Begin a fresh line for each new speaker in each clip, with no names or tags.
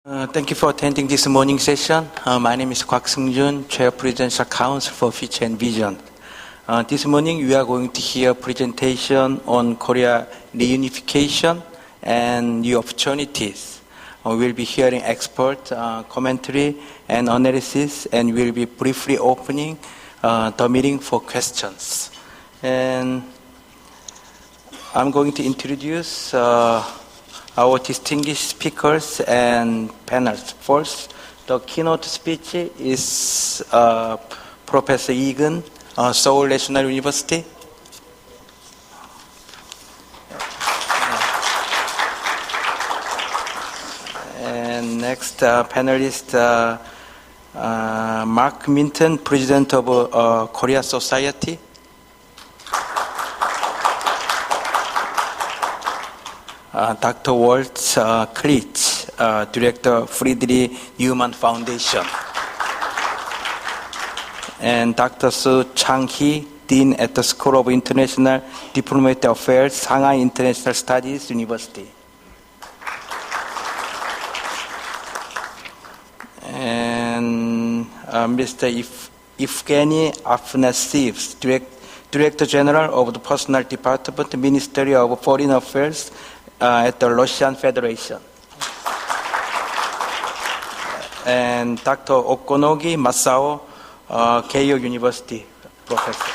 Thank you for attending this morning session. My name is Kwak Seung-jun, Chair Presidential Council for Future and Vision. This morning we are going to hear a presentation on Korea reunification and new opportunities. We will be hearing expert commentary and analysis, and we will be briefly opening the meeting for questions. And I'm going to introduce our distinguished speakers and panelists. First, the keynote speech is Professor Egan, Seoul National University. And next panelist, Mark Minton, President of Korea Society. Dr. Waltz Klitsch, Director, Friedrich Neumann Foundation. And Dr. Su Chang-hee, Dean at the School of International Diplomatic Affairs, Shanghai International Studies University. And Mr. Evgeny Afanasyev, Director General of the Personnel Department, Ministry of Foreign Affairs, at the Russian Federation. And Dr. Okonogi Masao, Keio University professor.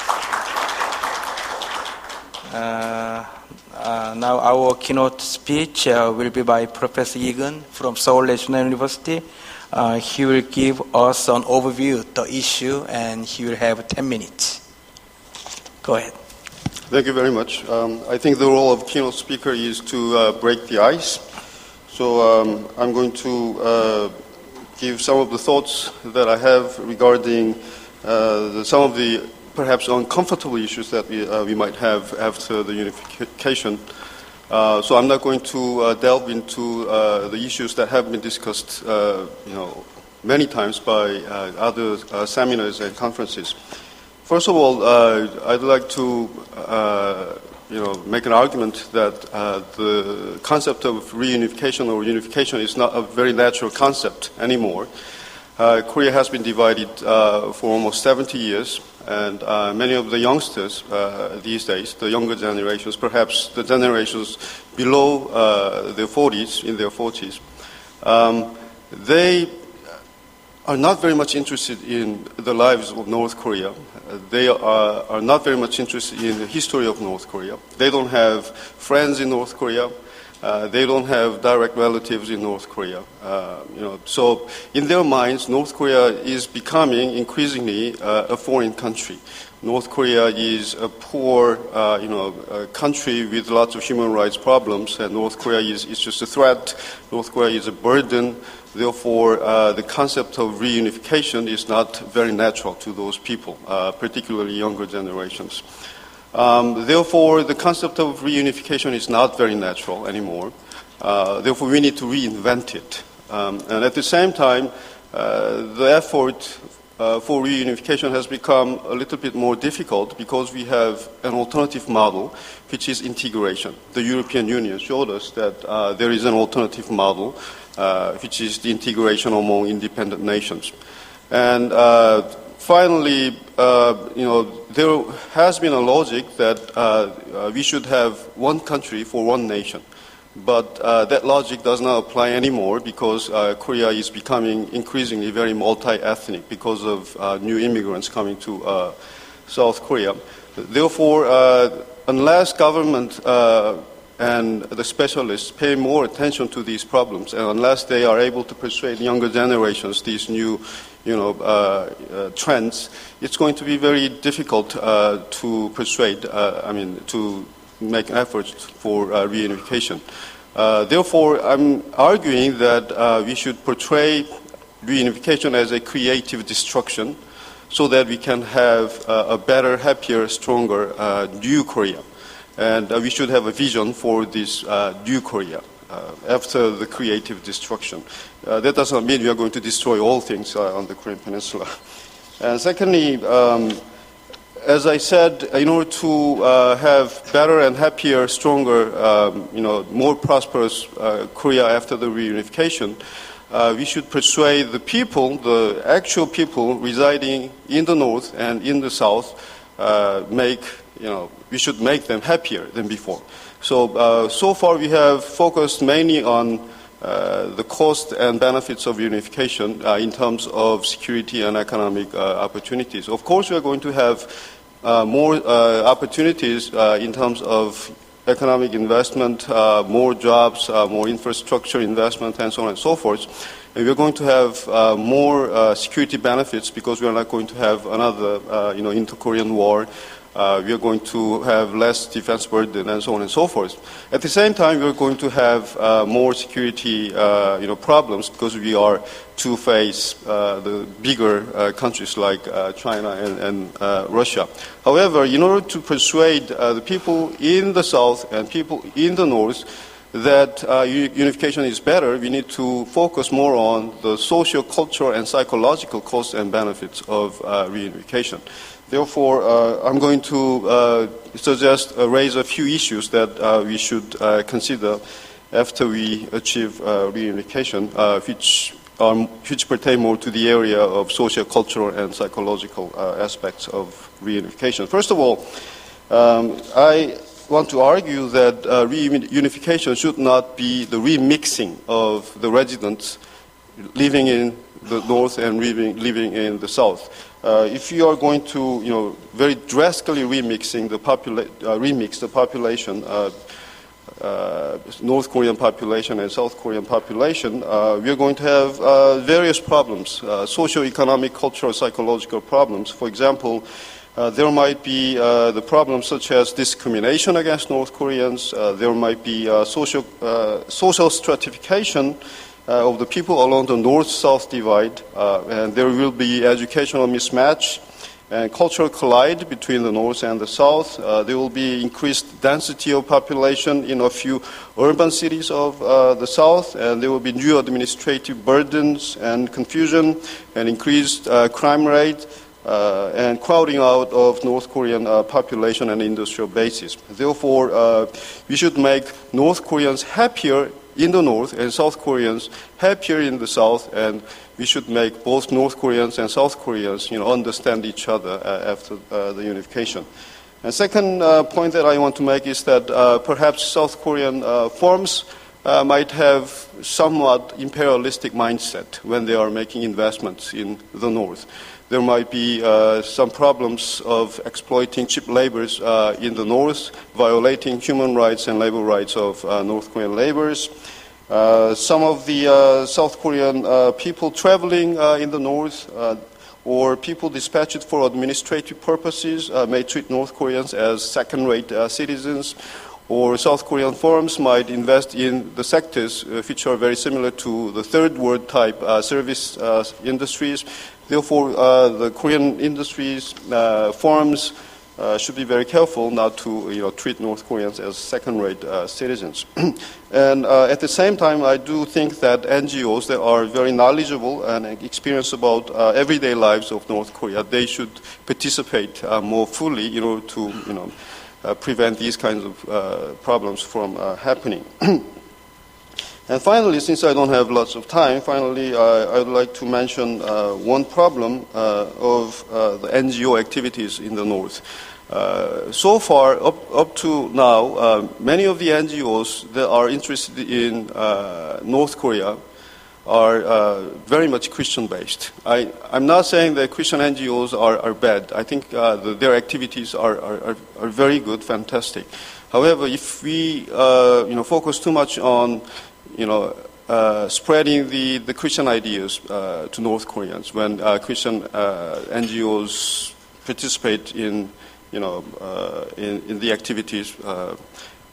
Now our keynote speech will be by Professor Egan from Seoul National University. He will give us an overview of the issue, and he will have 10 minutes. Go ahead.
Thank you very much. I think the role of keynote speaker is to break the ice. So I'm going to give some of the thoughts that I have regarding some of the perhaps uncomfortable issues that we might have after the unification. So I'm not going to delve into the issues that have been discussed many times by other seminars and conferences. First of all, I'd like to, make an argument that the concept of reunification or unification is not a very natural concept anymore. Korea has been divided for almost 70 years, and many of the youngsters these days, the younger generations, perhaps the generations below their 40s, in their 40s, they are not very much interested in the lives of North Korea. They are not very much interested in the history of North Korea. They don't have friends in North Korea. They don't have direct relatives in North Korea. So in their minds, North Korea is becoming increasingly a foreign country. North Korea is a poor, country with lots of human rights problems, and North Korea is just a threat. North Korea is a burden. Therefore, the concept of reunification is not very natural to those people, particularly younger generations. Therefore, the concept of reunification is not very natural anymore. Therefore, we need to reinvent it. And at the same time, the effort for reunification has become a little bit more difficult because we have an alternative model, which is integration. The European Union showed us that there is an alternative model, which is the integration among independent nations. And finally, there has been a logic that we should have one country for one nation. But that logic does not apply anymore because Korea is becoming increasingly very multi-ethnic because of new immigrants coming to South Korea. Therefore, unless government and the specialists pay more attention to these problems, and unless they are able to persuade younger generations these new trends, it's going to be very difficult to persuade, to make efforts for reunification. Therefore, I'm arguing that we should portray reunification as a creative destruction so that we can have a better, happier, stronger new Korea. And we should have a vision for this new Korea after the creative destruction. That does not mean we are going to destroy all things on the Korean Peninsula. And secondly, as I said, in order to have better and happier, stronger, more prosperous Korea after the reunification, we should persuade the people, the actual people residing in the north and in the south, we should make them happier than before. So far we have focused mainly on the cost and benefits of reunification in terms of security and economic opportunities. Of course, we are going to have more opportunities in terms of economic investment, more jobs, more infrastructure investment, and so on and so forth. And we're going to have more security benefits because we are not going to have another, inter-Korean war. We are going to have less defense burden, and so on and so forth. At the same time, we are going to have more security, problems because we are to face the bigger countries like China and Russia. However, in order to persuade the people in the south and people in the north that unification is better, we need to focus more on the social, cultural, and psychological costs and benefits of reunification. Therefore, I'm going to raise a few issues that we should consider after we achieve reunification, which pertain more to the area of social, cultural, and psychological aspects of reunification. First of all, I want to argue that reunification should not be the remixing of the residents living in the north and living in the south. If you are going to, very drastically remix the population, North Korean population and South Korean population, we are going to have various problems, socio-economic, cultural, psychological problems. For example, there might be the problems such as discrimination against North Koreans. There might be social stratification of the people along the north-south divide, and there will be educational mismatch and cultural collide between the north and the south. There will be increased density of population in a few urban cities of the south, and there will be new administrative burdens and confusion and increased crime rate and crowding out of North Korean population and industrial bases. Therefore, we should make North Koreans happier in the north and South Koreans happier in the south, and we should make both North Koreans and South Koreans understand each other after the unification. And second point that I want to make is that perhaps South Korean firms might have somewhat imperialistic mindset when they are making investments in the north. There might be some problems of exploiting cheap labors in the north, violating human rights and labor rights of North Korean laborers. Some of the South Korean people traveling in the north or people dispatched for administrative purposes may treat North Koreans as second-rate citizens, or South Korean firms might invest in the sectors which are very similar to the third-world type service industries. Therefore, the Korean industries, firms should be very careful not to treat North Koreans as second-rate citizens. And at the same time, I do think that NGOs that are very knowledgeable and experienced about everyday lives of North Korea, they should participate more fully to prevent these kinds of problems from happening. And finally, since I don't have lots of time, I would like to mention one problem of the NGO activities in the north. So far, up to now, many of the NGOs that are interested in North Korea are very much Christian-based. I'm not saying that Christian NGOs are bad. I think their activities are very good, fantastic. However, if we focus too much on spreading the Christian ideas to North Koreans, when Christian NGOs participate in the activities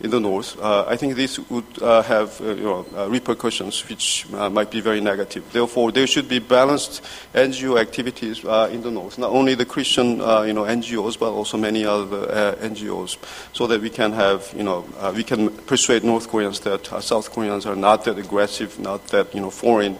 in the north, I think this would have repercussions which might be very negative. Therefore, there should be balanced NGO activities in the north, not only the Christian NGOs, but also many other NGOs, so that we can have we can persuade North Koreans that South Koreans are not that aggressive, not that foreign.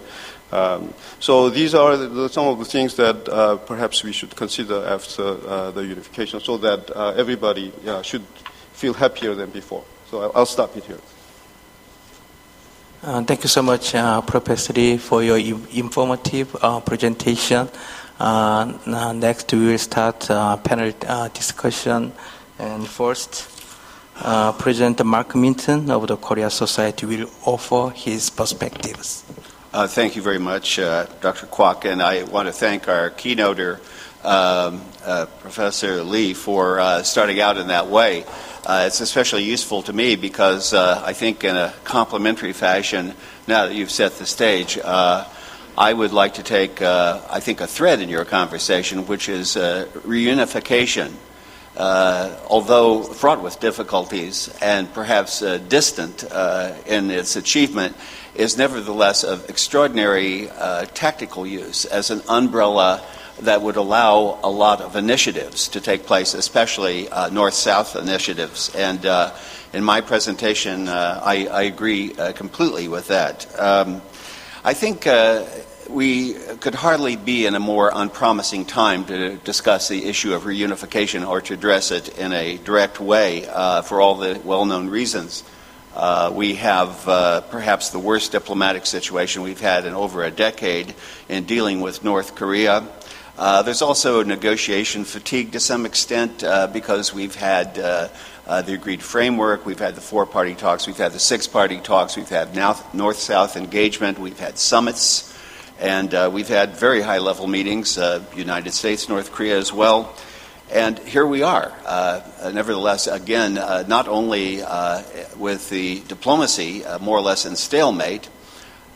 So these are some of the things that perhaps we should consider after the unification, so that everybody should feel happier than before. So I'll stop it here.
Thank you so much, Professor Lee, for your informative presentation. Next, we will start panel discussion. And first, President Mark Minton of the Korea Society will offer his perspectives.
Thank you very much, Dr. Kwok, and I want to thank our keynoter, Professor Lee, for starting out in that way. It's especially useful to me because I think in a complementary fashion, now that you've set the stage, I would like to take, I think, a thread in your conversation, which is reunification. Although fraught with difficulties and perhaps distant in its achievement, is nevertheless of extraordinary tactical use as an umbrella that would allow a lot of initiatives to take place, especially North-South initiatives. And in my presentation, I agree completely with that. I think we could hardly be in a more unpromising time to discuss the issue of reunification or to address it in a direct way for all the well-known reasons. We have perhaps the worst diplomatic situation we've had in over a decade in dealing with North Korea. There's also negotiation fatigue to some extent because we've had the agreed framework, we've had the four-party talks, we've had the six-party talks, we've had North-South engagement, we've had summits, and we've had very high-level meetings, United States, North Korea as well. And here we are, nevertheless, again, not only with the diplomacy more or less in stalemate,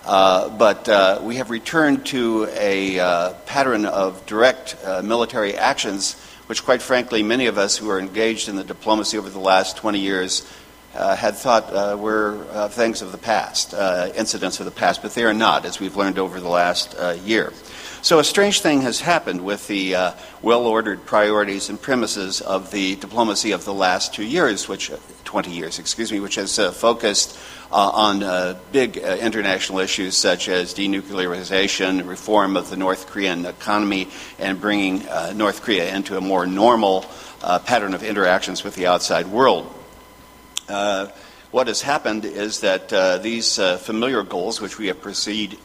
but we have returned to a pattern of direct military actions, which quite frankly many of us who are engaged in the diplomacy over the last 20 years had thought were things of the past, incidents of the past, but they are not, as we've learned over the last year. So a strange thing has happened with the well-ordered priorities and premises of the diplomacy of the last 20 years, which has focused on big international issues such as denuclearization, reform of the North Korean economy, and bringing North Korea into a more normal pattern of interactions with the outside world. What has happened is that these familiar goals, which we have pursued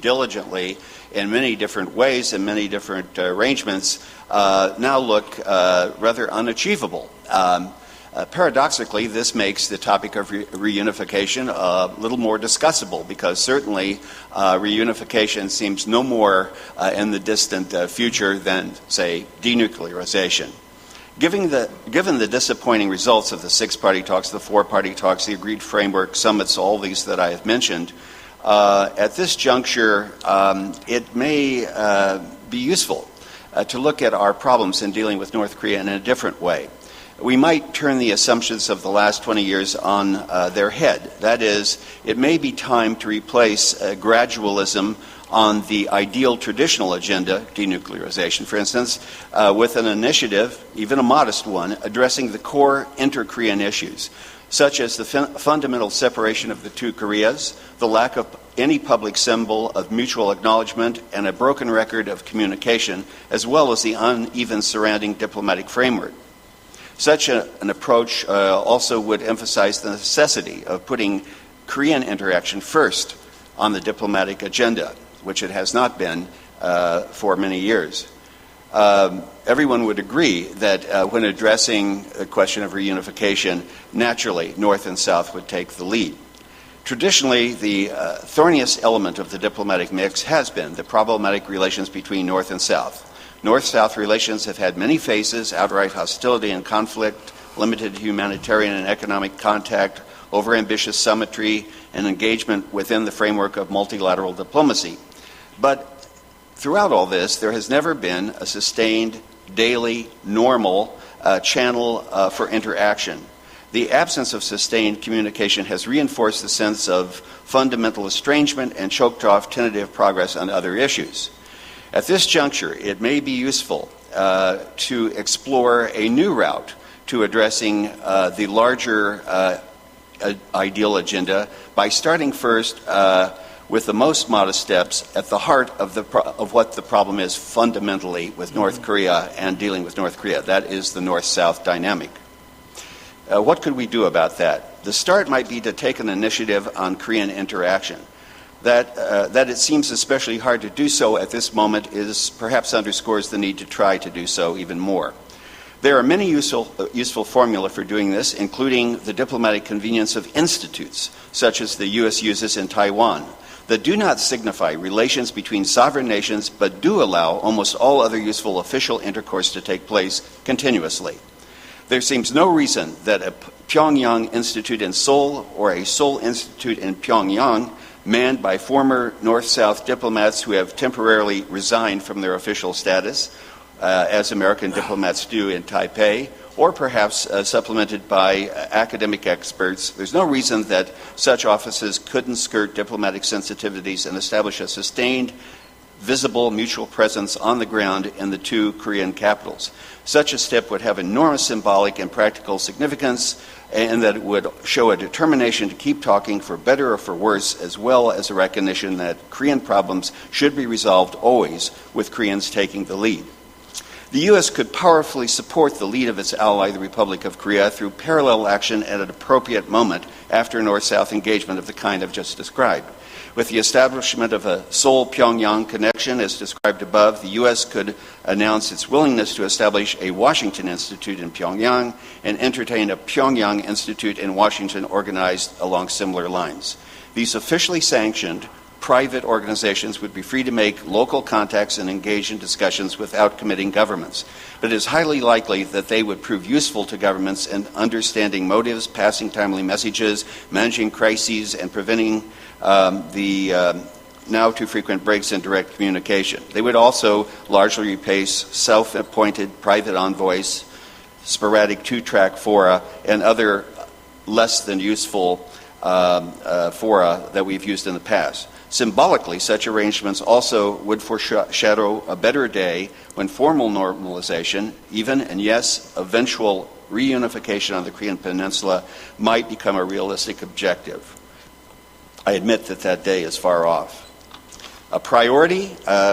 diligently in many different ways and many different arrangements, now look rather unachievable. Paradoxically, this makes the topic of reunification a little more discussable because certainly reunification seems no more in the distant future than, say, denuclearization. Given the disappointing results of the six-party talks, the four-party talks, the agreed framework, summits, all these that I have mentioned, at this juncture, it may be useful to look at our problems in dealing with North Korea in a different way. We might turn the assumptions of the last 20 years on their head. That is, it may be time to replace gradualism on the ideal traditional agenda, denuclearization, for instance, with an initiative, even a modest one, addressing the core inter-Korean issues, such as the fundamental separation of the two Koreas, the lack of any public symbol of mutual acknowledgement, and a broken record of communication, as well as the uneven surrounding diplomatic framework. Such an approach also would emphasize the necessity of putting Korean interaction first on the diplomatic agenda, which it has not been for many years. Everyone would agree that when addressing the question of reunification, naturally, North and South would take the lead. Traditionally, the thorniest element of the diplomatic mix has been the problematic relations between North and South. North-South relations have had many faces: outright hostility and conflict, limited humanitarian and economic contact, overambitious symmetry, and engagement within the framework of multilateral diplomacy. But throughout all this, there has never been a sustained, daily, normal channel for interaction. The absence of sustained communication has reinforced the sense of fundamental estrangement and choked off tentative progress on other issues. At this juncture, it may be useful to explore a new route to addressing the larger ideal agenda by starting first with the most modest steps at the heart of what the problem is fundamentally with North Korea and dealing with North Korea. That is the North-South dynamic. What could we do about that? The start might be to take an initiative on Korean interaction. That it seems especially hard to do so at this moment is perhaps underscores the need to try to do so even more. There are many useful formula for doing this, including the diplomatic convenience of institutes, such as the U.S. uses in Taiwan, that do not signify relations between sovereign nations, but do allow almost all other useful official intercourse to take place continuously. There seems no reason that a Pyongyang Institute in Seoul or a Seoul Institute in Pyongyang, manned by former North-South diplomats who have temporarily resigned from their official status, as American diplomats do in Taipei, or perhaps supplemented by academic experts. There's no reason that such offices couldn't skirt diplomatic sensitivities and establish a sustained, visible mutual presence on the ground in the two Korean capitals. Such a step would have enormous symbolic and practical significance, and that it would show a determination to keep talking for better or for worse, as well as a recognition that Korean problems should be resolved always with Koreans taking the lead. The U.S. could powerfully support the lead of its ally, the Republic of Korea, through parallel action at an appropriate moment after North-South engagement of the kind I've just described. With the establishment of a Seoul-Pyongyang connection, as described above, the U.S. could announce its willingness to establish a Washington Institute in Pyongyang and entertain a Pyongyang Institute in Washington organized along similar lines. These officially sanctioned private organizations would be free to make local contacts and engage in discussions without committing governments. But it is highly likely that they would prove useful to governments in understanding motives, passing timely messages, managing crises, and preventing the now too frequent breaks in direct communication. They would also largely replace self-appointed private envoys, sporadic two-track fora, and other less than useful fora that we've used in the past. Symbolically, such arrangements also would foreshadow a better day when formal normalization, even and yes, eventual reunification on the Korean Peninsula might become a realistic objective. I admit that that day is far off. A priority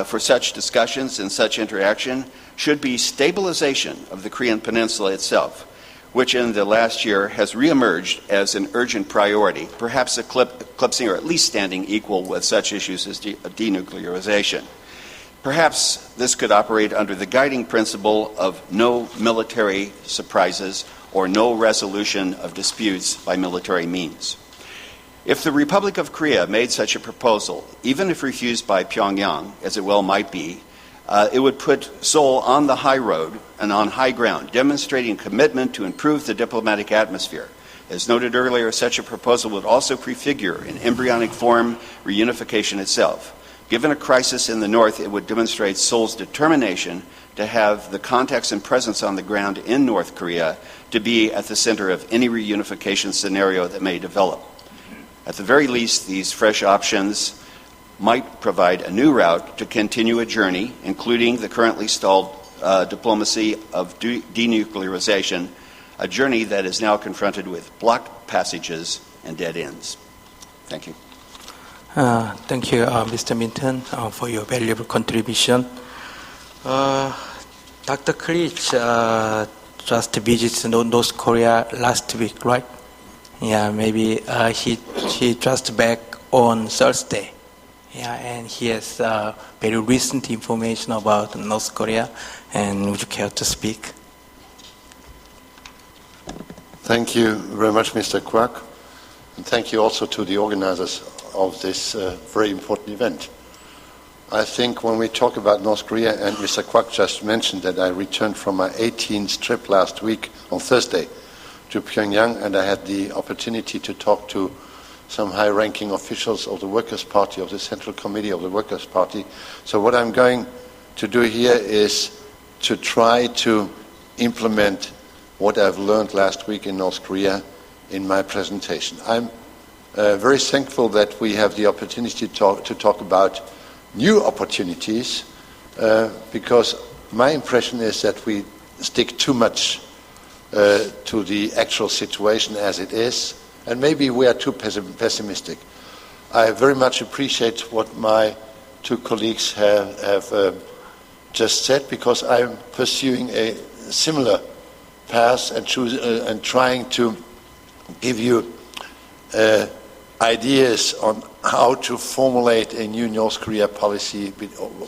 for such discussions and such interaction should be stabilization of the Korean Peninsula itself, which in the last year has reemerged as an urgent priority, perhaps eclipsing or at least standing equal with such issues as denuclearization. Perhaps this could operate under the guiding principle of no military surprises or no resolution of disputes by military means. If the Republic of Korea made such a proposal, even if refused by Pyongyang, as it well might be, it would put Seoul on the high road and on high ground, demonstrating commitment to improve the diplomatic atmosphere. As noted earlier, such a proposal would also prefigure in embryonic form reunification itself. Given a crisis in the north, it would demonstrate Seoul's determination to have the contacts and presence on the ground in North Korea to be at the center of any reunification scenario that may develop. At the very least, these fresh options might provide a new route to continue a journey, including the currently stalled diplomacy of denuclearization, a journey that is now confronted with blocked passages and dead ends. Thank you.
Thank you, Mr. Minton, for your valuable contribution. Dr. Klich just visited North Korea last week, right? Yeah, maybe he just back on Thursday. Yeah, and he has very recent information about North Korea. And would you care to speak?
Thank you very much, Mr. Kwak. And thank you also to the organizers of this very important event. I think when we talk about North Korea, and Mr. Kwak just mentioned that I returned from my 18th trip last week on Thursday to Pyongyang, and I had the opportunity to talk to some high-ranking officials of the Workers' Party, of the Central Committee of the Workers' Party. So what I'm going to do here is to try to implement what I've learned last week in North Korea in my presentation. I'm very thankful that we have the opportunity to talk about new opportunities, because my impression is that we stick too much to the actual situation as it is, and maybe we are too pessimistic. I very much appreciate what my two colleagues have just said, because I'm pursuing a similar path and trying to give you ideas on how to formulate a new North Korea policy,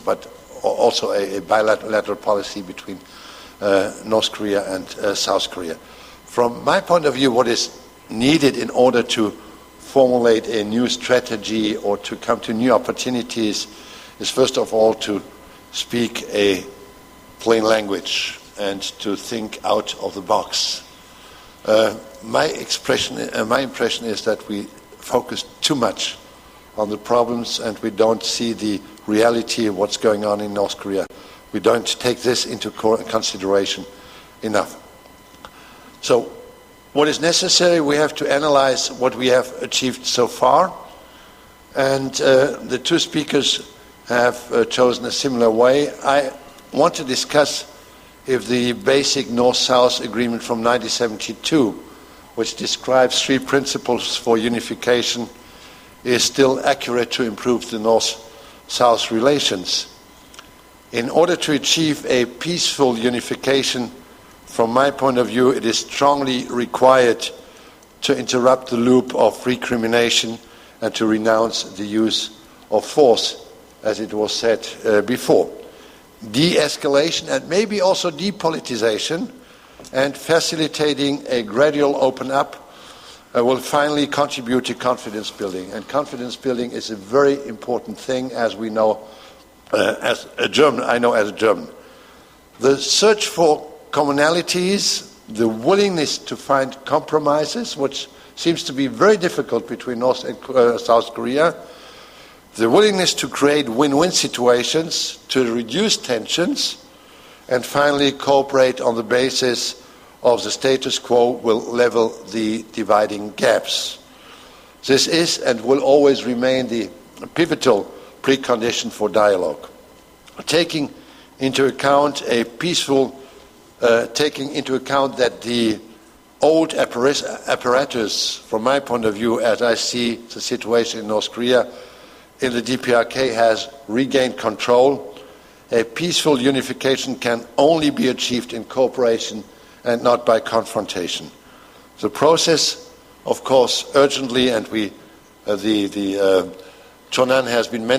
but also a bilateral policy between North Korea and South Korea. From my point of view, what is needed in order to formulate a new strategy or to come to new opportunities is first of all to speak a plain language and to think out of the box. My impression is that we focus too much on the problems and we don't see the reality of what's going on in North Korea. We don't take this into consideration enough. So what is necessary, we have to analyze what we have achieved so far. And the two speakers have chosen a similar way. I want to discuss if the basic North-South agreement from 1972, which describes 3 principles for unification, is still accurate to improve the North-South relations. In order to achieve a peaceful unification, from my point of view, it is strongly required to interrupt the loop of recrimination and to renounce the use of force, as it was said before. De-escalation and maybe also depolitization and facilitating a gradual open up will finally contribute to confidence building. And confidence building is a very important thing, as we know as a German. I know as a German. The search for commonalities, the willingness to find compromises, which seems to be very difficult between North and South Korea, the willingness to create win-win situations, to reduce tensions, and finally cooperate on the basis of the status quo will level the dividing gaps. This is and will always remain the pivotal precondition for dialogue. Taking into account that the old apparatus, from my point of view, as I see the situation in North Korea, in the DPRK has regained control. A peaceful unification can only be achieved in cooperation and not by confrontation. The process, of course, urgently, and Chonan has been mentioned